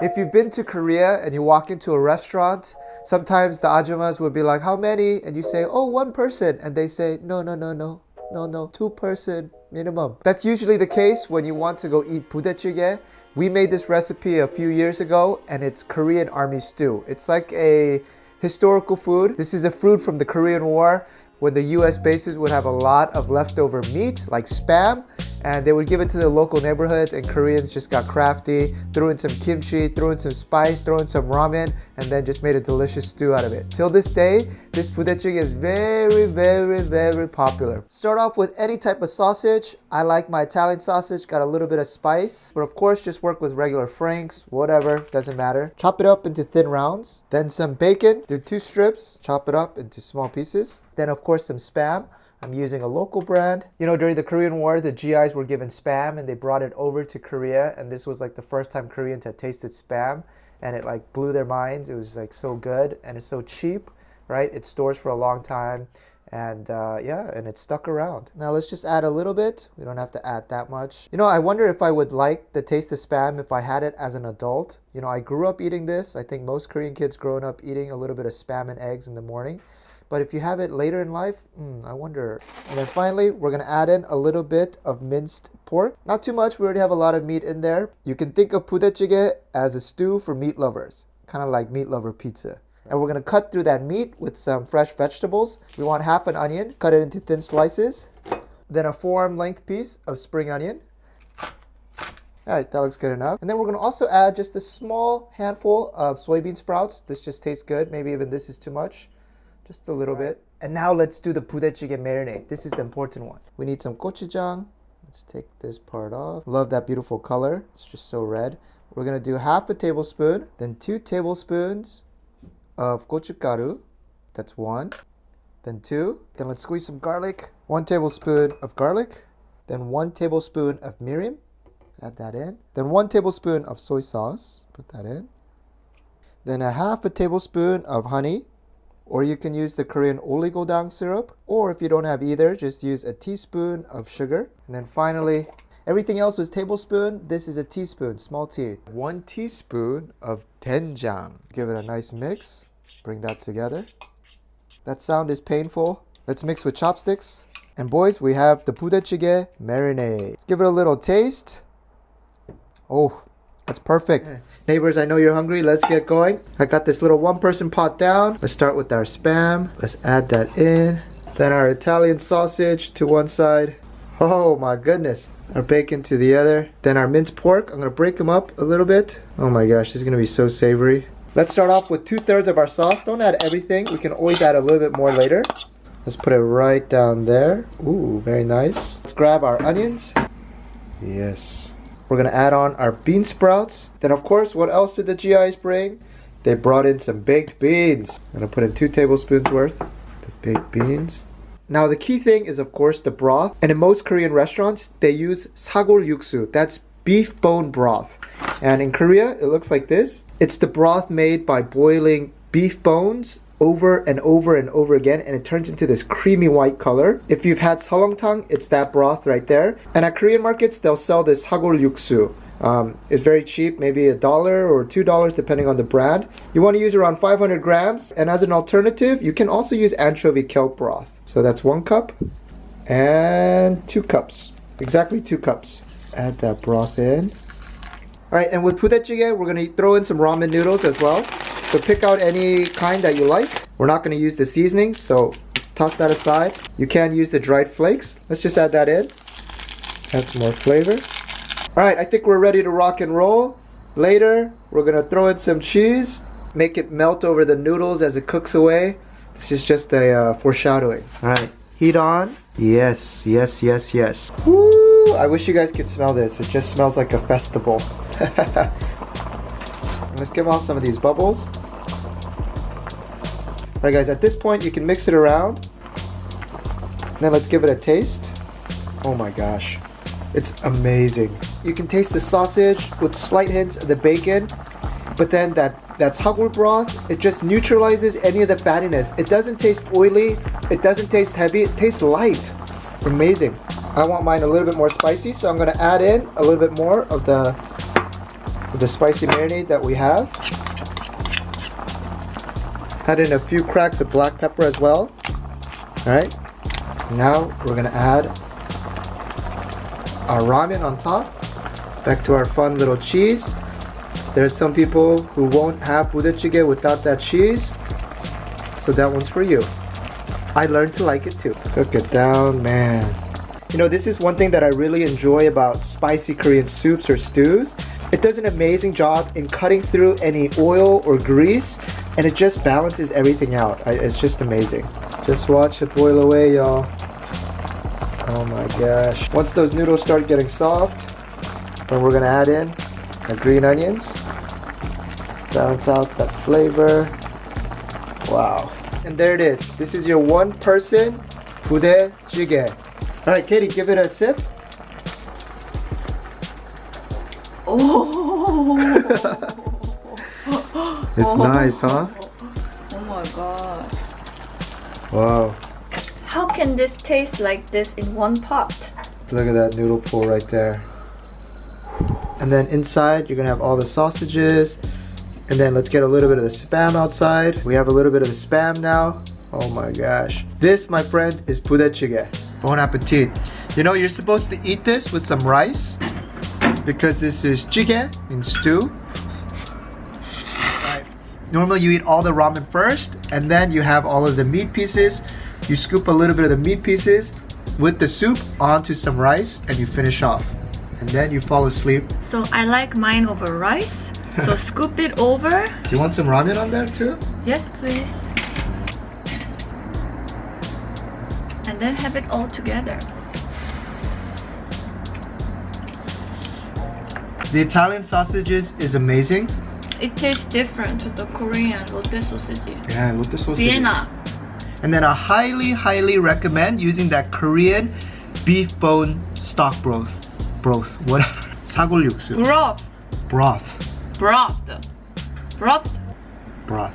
If you've been to Korea and you walk into a restaurant, sometimes the ajumas would be like, how many? And you say, oh, one person. And they say, no, no, no, no, no, no, two person minimum. That's usually the case when you want to go eat Budae Jjigae. We made this recipe a few years ago and it's Korean army stew. It's like a historical food. This is a food from the Korean War when the US bases would have a lot of leftover meat like Spam, and they would give it to the local neighborhoods, and Koreans just got crafty, threw in some kimchi, threw in some spice, threw in some ramen, and then just made a delicious stew out of it. Till this day, this Budae Jjigae is very, very, very popular. Start off with any type of sausage. I like my Italian sausage, got a little bit of spice, but of course just work with regular franks, whatever, doesn't matter. Chop it up into thin rounds. Then some bacon, do 2 strips, chop it up into small pieces. Then of course some Spam. I'm using a local brand. You know, during the Korean War, the GIs were given Spam and they brought it over to Korea, and this was like the first time Koreans had tasted Spam, and it like blew their minds. It was like so good and it's so cheap, right? It stores for a long time, and yeah, and it stuck around. Now let's just add a little bit. We don't have to add that much. You know, I wonder if I would like the taste of Spam if I had it as an adult. You know, I grew up eating this. I think most Korean kids growing up eating a little bit of Spam and eggs in the morning. But if you have it later in life, I wonder. And then finally, we're gonna add in a little bit of minced pork. Not too much, we already have a lot of meat in there. You can think of Budae Jjigae as a stew for meat lovers, kind of like meat lover pizza. And we're gonna cut through that meat with some fresh vegetables. We want half an onion, cut it into thin slices. Then a forearm length piece of spring onion. All right, that looks good enough. And then we're gonna also add just a small handful of soybean sprouts. This just tastes good. Maybe even this is too much. Just a little bit. And now let's do the Budae Jjigae marinade. This is the important one. We need some gochujang. Let's take this part off. Love that beautiful color. It's just so red. We're gonna do half a tablespoon, then 2 tablespoons of gochugaru. That's 1. Then 2. Then let's squeeze some garlic. 1 tablespoon of garlic. Then 1 tablespoon of mirin. Add that in. Then 1 tablespoon of soy sauce. Put that in. Then a half a tablespoon of honey. Or you can use the Korean oligodang syrup. Or if you don't have either, just use a teaspoon of sugar. And then finally, everything else was tablespoon. This is a teaspoon, small t. 1 teaspoon of doenjang. Give it a nice mix. Bring that together. That sound is painful. Let's mix with chopsticks. And boys, we have the Budae Jjigae marinade. Let's give it a little taste. Oh, that's perfect. Neighbors, I know you're hungry. Let's get going. I got this little 1-person pot down. Let's start with our Spam. Let's add that in. Then our Italian sausage to one side. Oh my goodness. Our bacon to the other. Then our minced pork. I'm gonna break them up a little bit. Oh my gosh, this is gonna be so savory. Let's start off with 2/3 of our sauce. Don't add everything. We can always add a little bit more later. Let's put it right down there. Ooh, very nice. Let's grab our onions. Yes. We're gonna add on our bean sprouts. Then of course, what else did the GIs bring? They brought in some baked beans. I'm gonna put in 2 tablespoons worth of baked beans. Now the key thing is of course the broth. And in most Korean restaurants, they use sagol yuksu. That's beef bone broth. And in Korea, it looks like this. It's the broth made by boiling beef bones over and over and over again, and it turns into this creamy white color. If you've had seolleongtang, it's that broth right there. And at Korean markets, they'll sell this sagol yuksu. It's very cheap, maybe $1 or $2 depending on the brand. You want to use around 500 grams, and as an alternative, you can also use anchovy kelp broth. So that's 1 cup and 2 cups, exactly 2 cups. Add that broth in. All right, and with Budae Jjigae, we're gonna throw in some ramen noodles as well. So pick out any kind that you like. We're not going to use the seasoning, so toss that aside. You can use the dried flakes. Let's just add that in. Add some more flavor. All right, I think we're ready to rock and roll. Later, we're going to throw in some cheese. Make it melt over the noodles as it cooks away. This is just a foreshadowing. All right, heat on. Yes, yes, yes, yes. Woo! I wish you guys could smell this. It just smells like a festival. Let's give off some of these bubbles. Alright guys, at this point you can mix it around. Then let's give it a taste. Oh my gosh. It's amazing. You can taste the sausage with slight hints of the bacon, but then that's sagol broth. It just neutralizes any of the fattiness. It doesn't taste oily. It doesn't taste heavy. It tastes light. Amazing. I want mine a little bit more spicy, so I'm going to add in a little bit more of the with the spicy marinade that we have. Add in a few cracks of black pepper as well. Alright, now we're gonna add our ramen on top. Back to our fun little cheese. There's some people who won't have Budae Jjigae without that cheese, so that one's for you. I learned to like it too. Cook it down, man. You know, this is one thing that I really enjoy about spicy Korean soups or stews. It does an amazing job in cutting through any oil or grease, and it just balances everything out. It's just amazing. Just watch it boil away, y'all. Oh my gosh. Once those noodles start getting soft, then we're gonna add in the green onions. Balance out that flavor. Wow. And there it is. This is your one-person Budae Jjigae. Alright, Katie, give it a sip. Oh. It's nice, huh? Oh my gosh. Wow. How can this taste like this in one pot? Look at that noodle pool right there. And then inside, you're gonna have all the sausages. And then let's get a little bit of the Spam outside. We have a little bit of the Spam now. Oh my gosh. This, my friends, is Budae Jjigae. Bon appetit. You know, you're supposed to eat this with some rice because this is jjigae in stew. Right. Normally you eat all the ramen first and then you have all of the meat pieces. You scoop a little bit of the meat pieces with the soup onto some rice and you finish off. And then you fall asleep. So I like mine over rice. So scoop it over. You want some ramen on there too? Yes, please. And then have it all together. The Italian sausages is amazing. It tastes different to the Korean Lotte sausage. Yeah, with the sausages. Vienna. And then I highly recommend using that Korean beef bone stock broth, whatever. 사골육수. Broth. Broth. Broth. Broth. Broth.